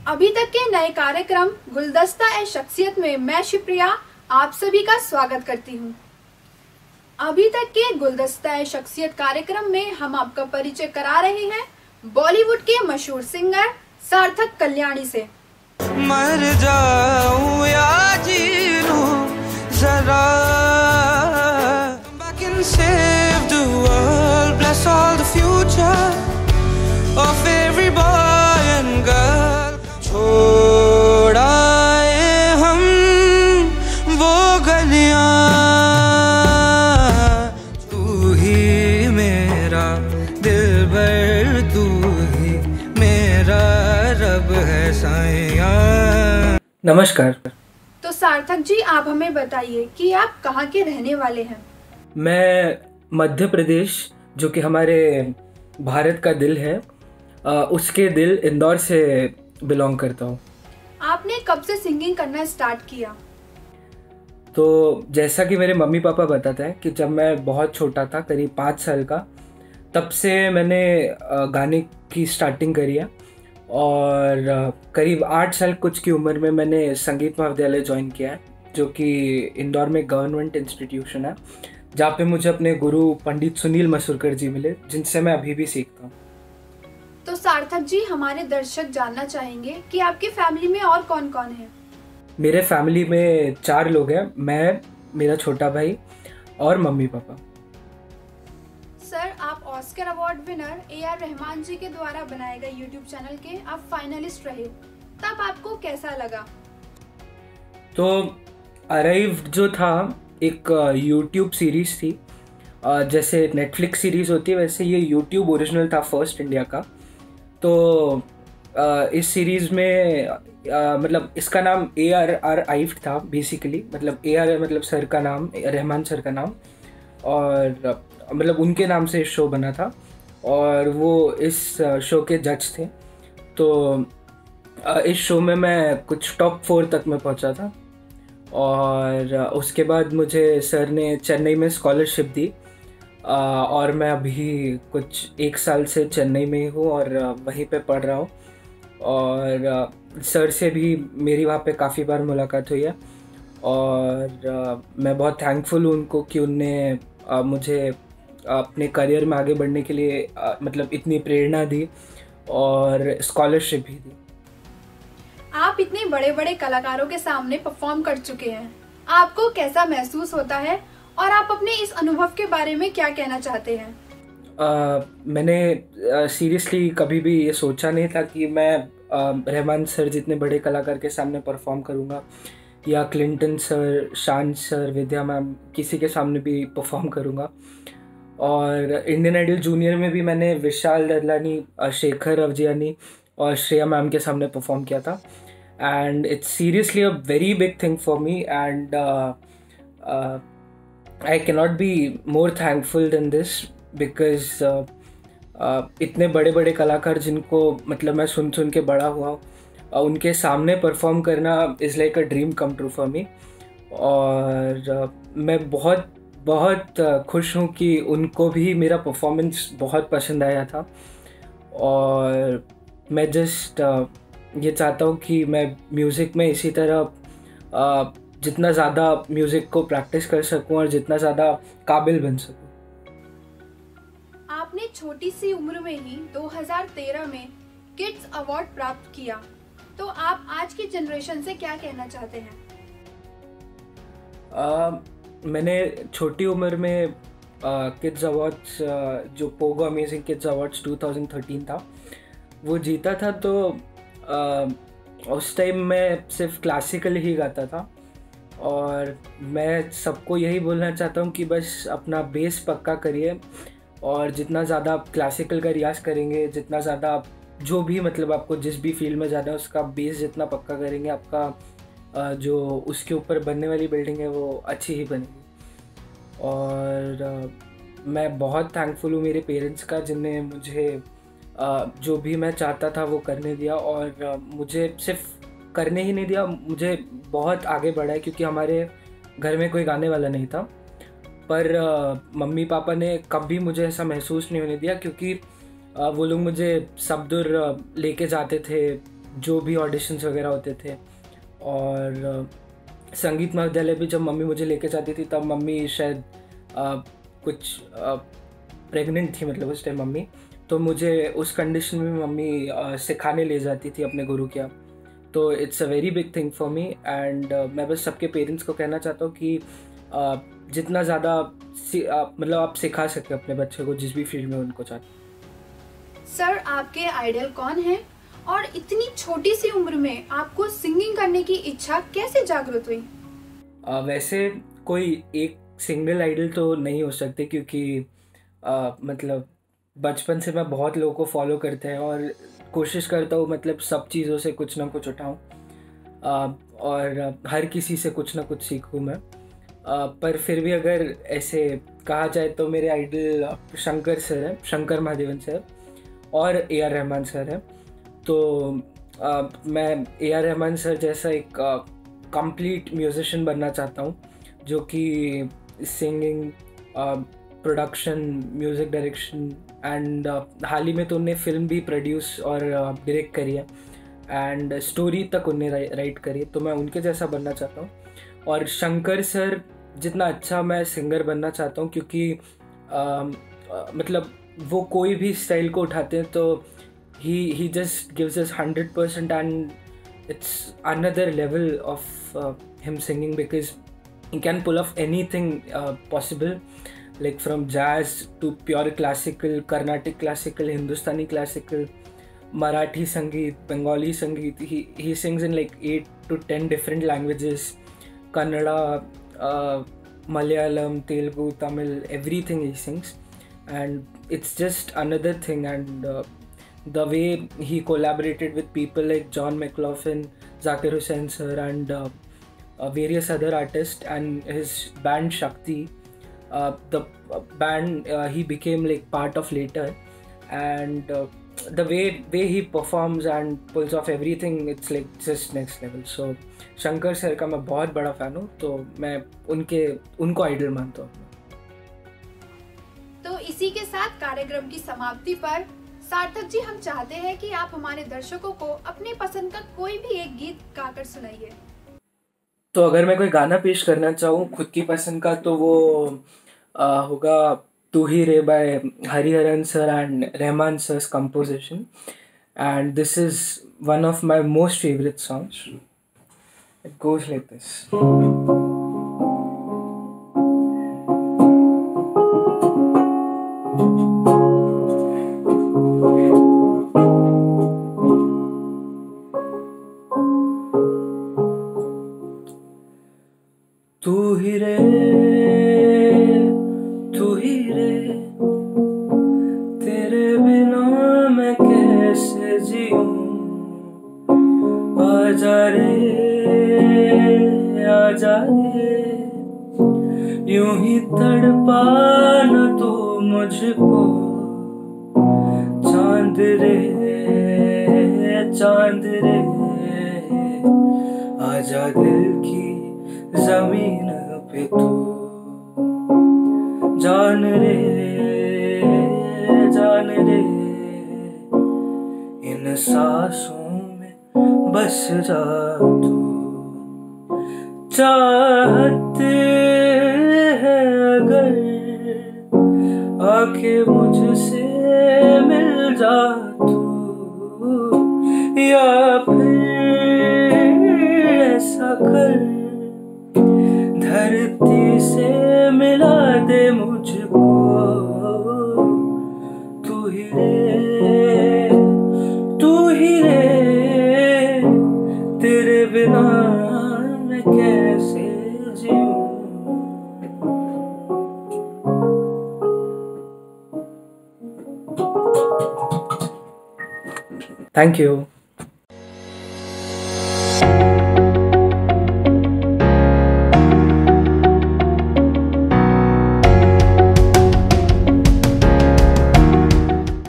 अभी तक के नए कार्यक्रम गुलदस्ता ए शख्सियत में मैं शिप्रिया आप सभी का स्वागत करती हूँ। अभी तक के गुलदस्ता ए शख्सियत कार्यक्रम में हम आपका परिचय करा रहे हैं बॉलीवुड के मशहूर सिंगर सार्थक कल्याणी से। मर जाऊं या जी लूं जरा, back and save the world, bless all the future of every boy and girl. छोड़ आए हम वो गलियां, तू ही मेरा दिलबर, तू ही मेरा रब है साईं। नमस्कार। तो सार्थक जी, आप हमें बताइए कि आप कहाँ के रहने वाले हैं? मैं मध्य प्रदेश, जो कि हमारे भारत का दिल है, उसके दिल इंदौर से बिलोंग करता हूँ। आपने कब से सिंगिंग करना स्टार्ट किया? तो जैसा कि मेरे मम्मी पापा बताते हैं कि जब मैं बहुत छोटा था, करीब 5 साल का, तब से मैंने गाने की स्टार्टिंग करी है। और करीब 8 साल कुछ की उम्र में मैंने संगीत महाविद्यालय ज्वाइन किया है, जो कि इंदौर में गवर्नमेंट इंस्टीट्यूशन है, जहाँ पे मुझे अपने गुरु पंडित सुनील मसूरकर जी मिले, जिनसे मैं अभी भी सीखता हूँ। तो सार्थक जी, हमारे दर्शक जानना चाहेंगे कि आपकी फैमिली में और कौन कौन है? मेरे फैमिली में 4 लोग हैं, मैं, मेरा छोटा भाई और मम्मी पापा। सर, आप Oscar award winner AR Rahman ji के द्वारा बनाए गए यूट्यूब चैनल के आप फाइनलिस्ट रहे, तब आपको कैसा लगा? तो अराइव्ड जो था एक यूट्यूब सीरीज़ थी, जैसे नेटफ्लिक्स सीरीज़ होती है वैसे ये यूट्यूब ओरिजिनल था फर्स्ट इंडिया का। तो इस सीरीज़ में मतलब इसका नाम AR आइव्ड था बेसिकली, मतलब AR मतलब सर का नाम, रहमान सर का नाम, और मतलब उनके नाम से शो बना था और वो इस शो के जज थे। तो इस शो में मैं कुछ टॉप 4 तक में पहुंचा था और उसके बाद मुझे सर ने चेन्नई में स्कॉलरशिप दी और मैं अभी कुछ 1 साल से चेन्नई में ही हूँ और वहीं पे पढ़ रहा हूँ। और सर से भी मेरी वहाँ पे काफ़ी बार मुलाकात हुई है और मैं बहुत थैंकफुल हूँ उनको कि उनने मुझे अपने करियर में आगे बढ़ने के लिए मतलब इतनी प्रेरणा दी और स्कॉलरशिप भी दी। आप इतने बड़े बड़े कलाकारों के सामने परफॉर्म कर चुके हैं, आपको कैसा महसूस होता है और आप अपने इस अनुभव के बारे में क्या कहना चाहते हैं? मैंने सीरियसली कभी भी ये सोचा नहीं था कि मैं रहमान सर जितने बड़े कलाकार के सामने परफॉर्म करूँगा या क्लिंटन सर, शान सर, विद्या मैम, किसी के सामने भी परफॉर्म करूँगा। और इंडियन आइडल जूनियर में भी मैंने विशाल ददलानी, शेखर अवजियानी और श्रेया मैम के सामने परफॉर्म किया था। And it's seriously a very big thing for me and I cannot be more thankful than this, because इतने बड़े बड़े कलाकार जिनको मतलब मैं सुन के बड़ा हुआ, उनके सामने परफॉर्म करना is like a dream come true for me. और मैं बहुत बहुत खुश हूँ कि उनको भी मेरा परफॉर्मेंस बहुत पसंद आया था और मैं जस्ट ये चाहता हूँ कि मैं म्यूज़िक में इसी तरह जितना ज़्यादा म्यूज़िक को प्रैक्टिस कर सकूँ और जितना ज़्यादा काबिल बन सकूँ। आपने छोटी सी उम्र में ही 2013 में किड्स अवार्ड प्राप्त किया, तो आप आज की जनरेशन से क्या कहना चाहते हैं? मैंने छोटी उम्र में किड्स अवार्ड्स जो पोगो अमेजिंग किड्स अवार्ड्स 2013 था वो जीता था। तो उस टाइम मैं सिर्फ क्लासिकल ही गाता था और मैं सबको यही बोलना चाहता हूँ कि बस अपना बेस पक्का करिए और जितना ज़्यादा आप क्लासिकल का रियाज़ करेंगे, जितना ज़्यादा आप जो भी मतलब आपको जिस भी फील्ड में जाना है उसका बेस जितना पक्का करेंगे, आपका जो उसके ऊपर बनने वाली बिल्डिंग है वो अच्छी ही बनेगी। और मैं बहुत थैंकफुल हूँ मेरे पेरेंट्स का, जिनने मुझे जो भी मैं चाहता था वो करने दिया और मुझे सिर्फ करने ही नहीं दिया, मुझे बहुत आगे बढ़ाया, क्योंकि हमारे घर में कोई गाने वाला नहीं था। पर मम्मी पापा ने कभी मुझे ऐसा महसूस नहीं होने दिया, क्योंकि वो लोग मुझे सब दूर लेके जाते थे जो भी ऑडिशंस वगैरह होते थे। और संगीत महाविद्यालय भी जब मम्मी मुझे लेके जाती थी तब मम्मी शायद कुछ प्रेग्नेंट थी, मतलब उस टाइम मम्मी, तो मुझे उस कंडीशन में मम्मी सिखाने ले जाती थी अपने गुरु के यहाँ। तो it's a very big thing for me and मैं बस सबके पेरेंट्स को कहना चाहता हूँ कि जितना ज़्यादा मतलब आप सिखा सके अपने बच्चे को जिस भी फील्ड में उनको चाहते। सर, आपके आइडल कौन है और इतनी छोटी सी उम्र में आपको सिंगिंग करने की इच्छा कैसे जागृत हुई? वैसे कोई एक सिंगल आइडल तो नहीं हो सकते, क्योंकि मतलब बचपन से मैं बहुत लोगों को फॉलो करते हैं और कोशिश करता हूँ मतलब सब चीज़ों से कुछ ना कुछ उठाऊँ और हर किसी से कुछ ना कुछ सीखूँ मैं। पर फिर भी अगर ऐसे कहा जाए तो मेरे आइडल शंकर सर हैं, शंकर महादेवन सर, और AR रहमान सर हैं। तो मैं AR रहमान सर जैसा एक कंप्लीट म्यूजिशियन बनना चाहता हूँ, जो कि singing, production, music direction and हाल ही में तो उन्हें फिल्म भी प्रोड्यूस और डायरेक्ट करी है एंड स्टोरी तक उन्हें राइट करी, तो मैं उनके जैसा बनना चाहता हूँ। और शंकर सर जितना अच्छा मैं सिंगर बनना चाहता हूँ, क्योंकि मतलब वो कोई भी स्टाइल को उठाते हैं तो he just gives us 100% and it's another level of him singing, because he can pull off anything possible, like from jazz to pure classical, Carnatic classical, Hindustani classical, Marathi Sangeet, Bengali Sangeet. He sings in like 8 to 10 different languages, Kannada, Malayalam, Telugu, Tamil, everything he sings, and it's just another thing. And the way he collaborated with people like John McLaughlin, Zakir Hussain sir, and various other artists, and his band Shakti, the band he became like part of later, and the way he performs and pulls off everything, it's like just next level. So Shankar sir का मैं बहुत बड़ा fan हूँ, तो मैं उनको idol मानता हूँ। तो इसी के साथ कार्यक्रम की समाप्ति पर सार्थक जी, हम चाहते हैं कि आप हमारे दर्शकों को अपनी पसंद का कोई भी एक गीत गाकर सुनाइए। तो अगर मैं कोई गाना पेश करना चाहूँ खुद की पसंद का, तो वो होगा तू ही रे by Hariharan sir and Rahman sir's composition, and this is one of my most favorite songs. It goes like this. तू ही रे तेरे बिना मैं कैसे जीऊं, आजा रे यूं ही तड़पा न तू मुझको, चांद रे आजा दिल की जमीन पे तू, जान रे इन सांसों में बस जा तू, चाहते हैं अगर आके मुझसे मिल जा तू, या फिर ऐसा कर धरती से मिला दे मुझको, तू ही रे तेरे बिना मैं कैसे जीऊं। Thank you.